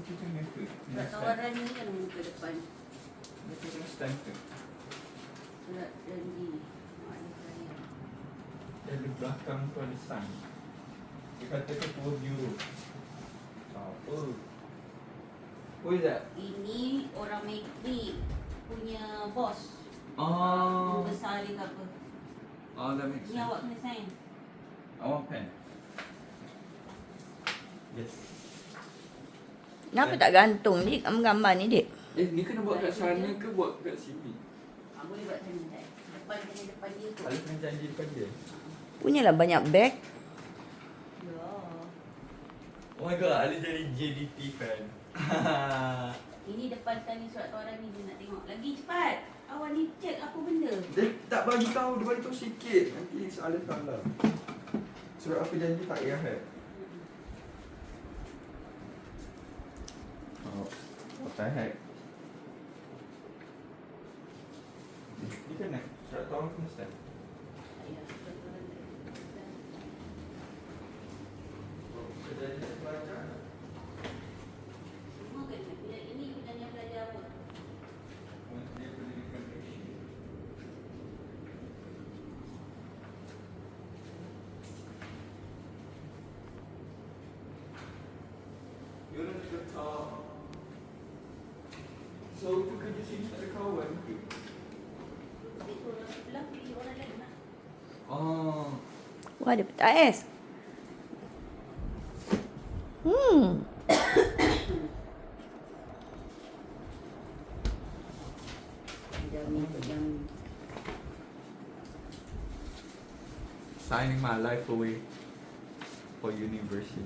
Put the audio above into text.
kita ni ke? Surat tawaran ni yang ke depan. Dia kena stand ke? Surat janji. Ada saya. Dan di belakang tu ada sign. Dia kata ketua bureau. Apa? Who is that? Ini orang ni punya bos. Oh. Besar dia ke apa. Oh, that makes Ni sense. awak kena sign. I want pen. Yes. Kenapa tak gantung dik gambar ni dik? Ni kena buat kat sana ke buat kat sini? Boleh buat sana kan. Depan dia tu. Kalau kena janji depan dia. Punyalah banyak beg. Ya. Oh my god, Ali jadi JDT fan. Ini depan tadi surat tawaran ni dia nak tengok. Lagi cepat. Awak ni check apa benda. Dia tak bagi tahu, dia bagi tahu sikit. Nanti soalan salah. Surat apa janji tak payah Oh, what the heck? Ni kena surat tawaran kena stand. Ya, surat tawaran dia. Perjanjian pelajar. Semua kena. Ini perjanjian belajar apa? Menteri Pendidikan Malaysia. You're at the top. So, tu kerja sini tak ada kawan ke? Itu orang sebelah pilih orang lain lah. Oh. Wah ada peta ais. Jam Signing my life away for university.